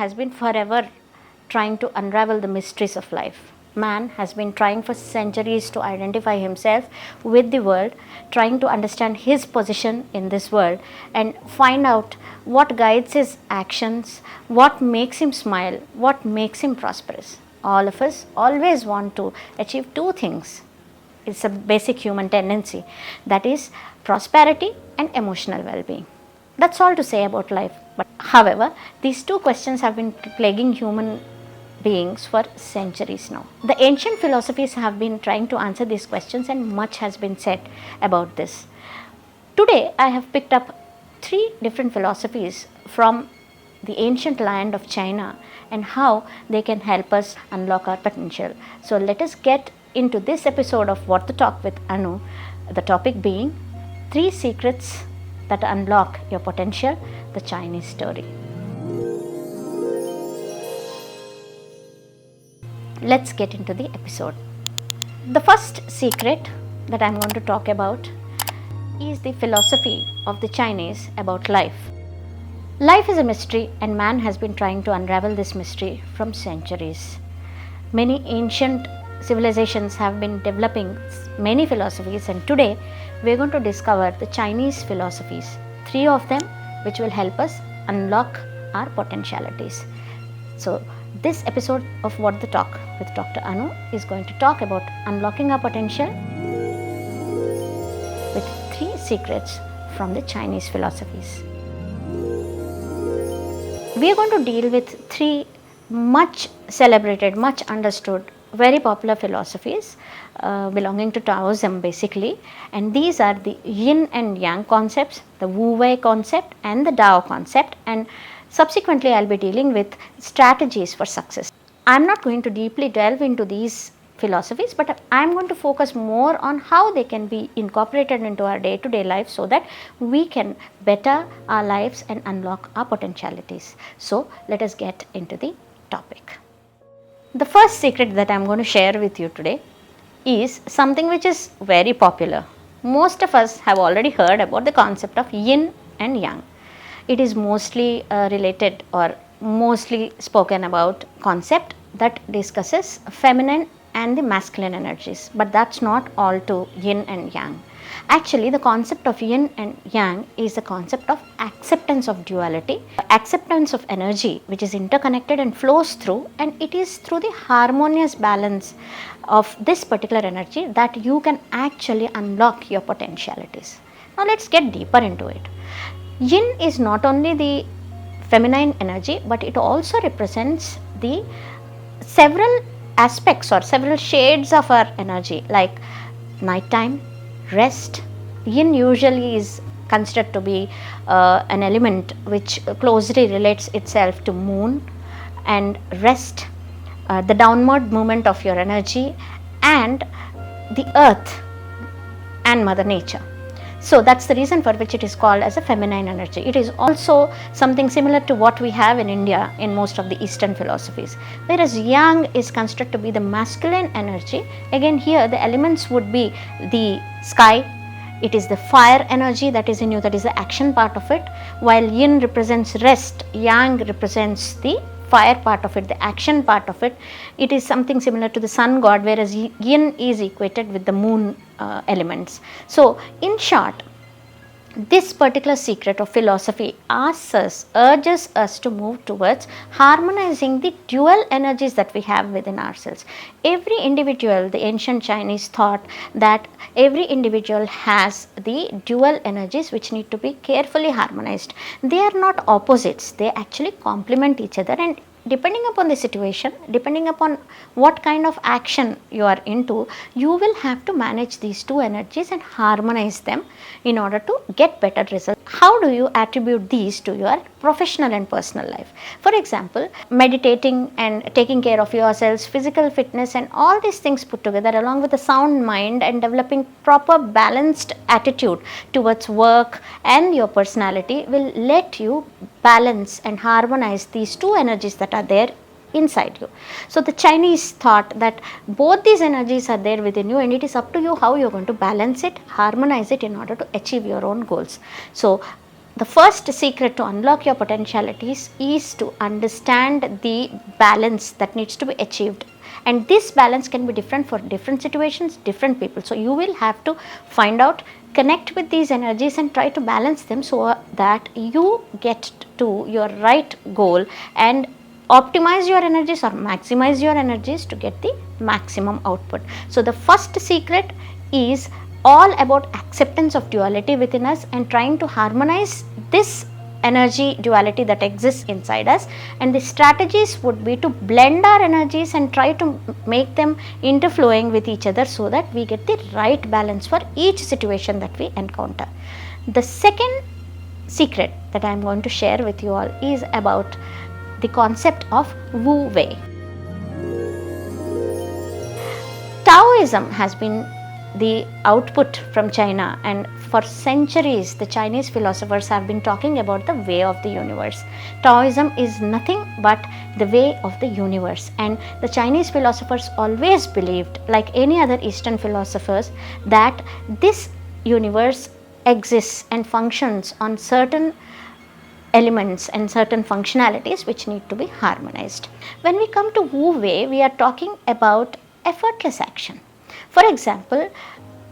has been forever trying to unravel the mysteries of life. Man has been trying for centuries to identify himself with the world, trying to understand his position in this world and find out what guides his actions, what makes him smile, what makes him prosperous. All of us always want to achieve two things. It's a basic human tendency, that is prosperity and emotional well-being. That's all to say about life. But however, these two questions have been plaguing human beings for centuries now. The ancient philosophies have been trying to answer these questions and much has been said about this. Today I have picked up 3 different philosophies from the ancient land of China and how they can help us unlock our potential. So let us get into this episode of What the Talk with Anu, the topic being 3 secrets that unlock your potential, the Chinese story. Let's get into the episode. The first secret that I'm going to talk about is the philosophy of the Chinese about life. Life is a mystery and man has been trying to unravel this mystery from centuries. Many ancient civilizations have been developing many philosophies, and today we're going to discover the Chinese philosophies, 3 of them which will help us unlock our potentialities. So this episode of What the Talk with Dr. Anu is going to talk about unlocking our potential with 3 secrets from the Chinese philosophies. We are going to deal with 3 much celebrated, much understood, very popular philosophies belonging to Taoism basically, and these are the Yin and Yang concepts, the Wu Wei concept and the Tao concept, and subsequently I'll be dealing with strategies for success. I'm not going to deeply delve into these philosophies, but I'm going to focus more on how they can be incorporated into our day-to-day life so that we can better our lives and unlock our potentialities. So let us get into the topic. The first secret that I'm going to share with you today is something which is very popular. Most of us have already heard about the concept of Yin and Yang. It is mostly related or mostly spoken about concept that discusses feminine and the masculine energies, but that's not all to Yin and Yang. Actually, the concept of Yin and Yang is the concept of acceptance of duality, acceptance of energy which is interconnected and flows through, and it is through the harmonious balance of this particular energy that you can actually unlock your potentialities. Now let's get deeper into it. Yin is not only the feminine energy, but it also represents the several aspects or several shades of our energy, like nighttime, rest. Yin usually is considered to be an element which closely relates itself to moon and rest, the downward movement of your energy, and the earth and mother nature. So that's the reason for which it is called as a feminine energy. It is also something similar to what we have in India in most of the Eastern philosophies. Whereas Yang is considered to be the masculine energy. Again, here the elements would be the sky, it is the fire energy that is in you, that is the action part of it, while Yin represents rest, Yang represents the fire part of it, the action part of it. It is something similar to the sun god, whereas Yin is equated with the moon elements. So in short, this particular secret of philosophy urges us to move towards harmonizing the dual energies that we have within ourselves. Every individual, the ancient Chinese thought that every individual has the dual energies which need to be carefully harmonized. They are not opposites, they actually complement each other, and depending upon the situation, depending upon what kind of action you are into, you will have to manage these 2 energies and harmonize them in order to get better results. How do you attribute these to your professional and personal life? For example, meditating and taking care of yourselves, physical fitness and all these things put together along with a sound mind and developing proper balanced attitude towards work and your personality will let you balance and harmonize these 2 energies that are there inside you. So the Chinese thought that both these energies are there within you, and it is up to you how you are going to balance it, harmonize it in order to achieve your own goals. So the first secret to unlock your potentialities is to understand the balance that needs to be achieved, and this balance can be different for different situations, different people. So you will have to find out, connect with these energies and try to balance them so that you get to your right goal and optimize your energies or maximize your energies to get the maximum output. So the first secret is all about acceptance of duality within us and trying to harmonize this energy duality that exists inside us, and the strategies would be to blend our energies and try to make them interflowing with each other so that we get the right balance for each situation that we encounter. The second secret that I am going to share with you all is about the concept of Wu Wei. Taoism has been the output from China, and for centuries the Chinese philosophers have been talking about the way of the universe. Taoism is nothing but the way of the universe, and the Chinese philosophers always believed, like any other Eastern philosophers, that this universe exists and functions on certain elements and certain functionalities which need to be harmonized. When we come to Wu Wei, we are talking about effortless action. For example,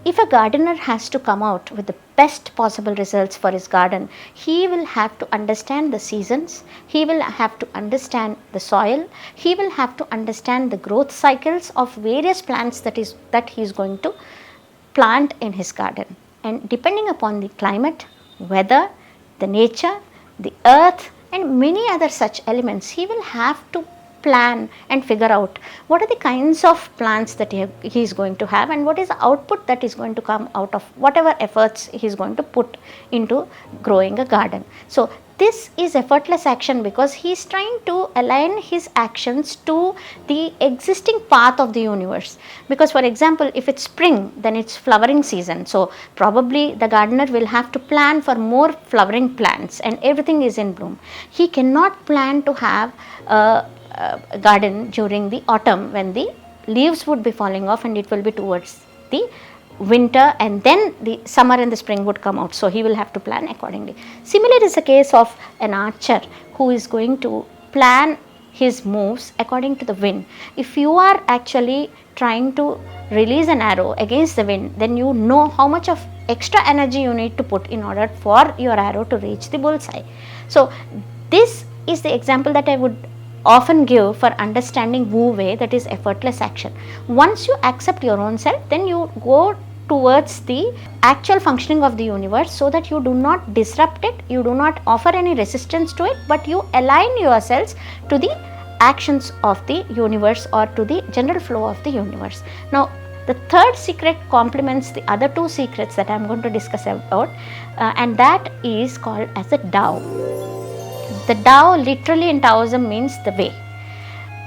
if a gardener has to come out with the best possible results for his garden, he will have to understand the seasons, he will have to understand the soil, he will have to understand the growth cycles of various plants that he is going to plant in his garden. And depending upon the climate, weather, the nature, the earth and many other such elements, he will have to plan and figure out what are the kinds of plants that he is going to have and what is the output that is going to come out of whatever efforts he is going to put into growing a garden. So this is effortless action because he is trying to align his actions to the existing path of the universe. Because for example, if it's spring, then it's flowering season, so probably the gardener will have to plan for more flowering plants and everything is in bloom. He cannot plan to have a garden during the autumn when the leaves would be falling off and it will be towards the winter and then the summer and the spring would come out. So he will have to plan accordingly. Similar is the case of an archer who is going to plan his moves according to the wind. If you are actually trying to release an arrow against the wind, then you know how much of extra energy you need to put in order for your arrow to reach the bullseye. So this is the example that I would often give for understanding Wu Wei, that is effortless action. Once you accept your own self, then you go towards the actual functioning of the universe so that you do not disrupt it, you do not offer any resistance to it, but you align yourselves to the actions of the universe or to the general flow of the universe. Now the third secret complements the other two secrets that I am going to discuss about, and that is called as the Tao. The Tao literally in Taoism means the way.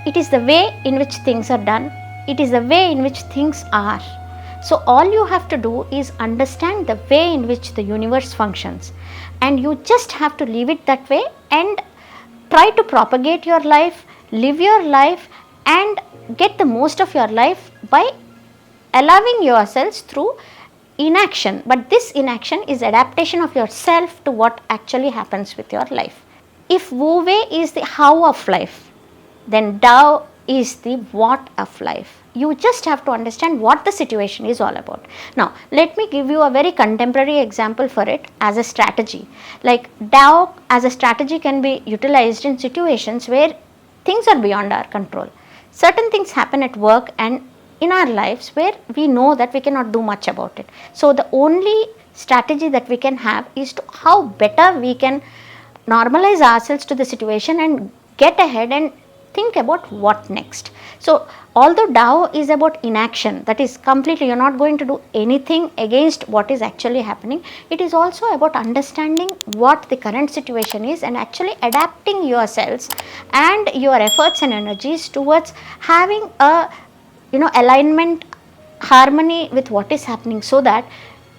It is the way in which things are done. It is the way in which things are. So all you have to do is understand the way in which the universe functions, and you just have to leave it that way and try to propagate your life, live your life and get the most of your life by allowing yourselves through inaction. But this inaction is adaptation of yourself to what actually happens with your life. If Wu Wei is the how of life, then Tao is the what of life. You just have to understand what the situation is all about. Now, let me give you a very contemporary example for it as a strategy. Like Tao as a strategy can be utilized in situations where things are beyond our control. Certain things happen at work and in our lives where we know that we cannot do much about it. So the only strategy that we can have is to how better we can normalize ourselves to the situation and get ahead and think about what next. So although Tao is about inaction, that is completely, you're not going to do anything against what is actually happening, it is also about understanding what the current situation is and actually adapting yourselves and your efforts and energies towards having a alignment, harmony with what is happening, so that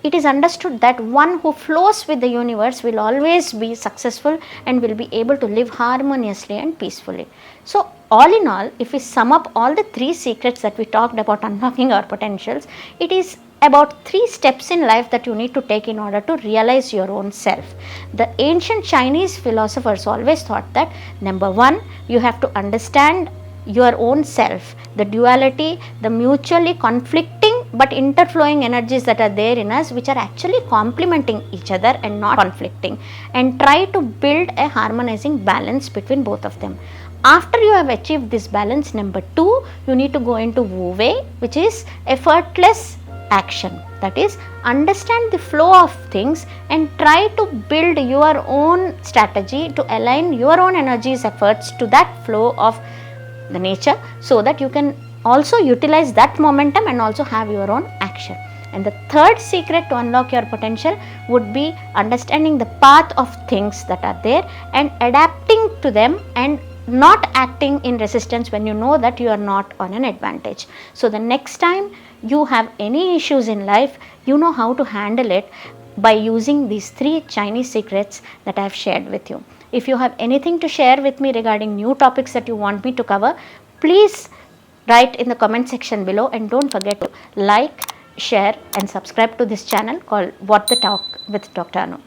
it is understood that one who flows with the universe will always be successful and will be able to live harmoniously and peacefully. So all in all, if we sum up all the three secrets that we talked about unlocking our potentials, it is about 3 steps in life that you need to take in order to realize your own self. The ancient Chinese philosophers always thought that number 1, you have to understand your own self, the duality, the mutually conflicting but interflowing energies that are there in us, which are actually complementing each other and not conflicting, and try to build a harmonizing balance between both of them. After you have achieved this balance, number 2, you need to go into Wu Wei, which is effortless action. That is, understand the flow of things and try to build your own strategy to align your own energies, efforts to that flow of the nature, so that you can also utilize that momentum and also have your own action. And the third secret to unlock your potential would be understanding the path of things that are there and adapting to them and not acting in resistance when you know that you are not on an advantage. So the next time you have any issues in life, you know how to handle it by using these 3 Chinese secrets that I have shared with you. If you have anything to share with me regarding new topics that you want me to cover, please write in the comment section below, and don't forget to like, share and subscribe to this channel called What the Talk with Dr. Anu.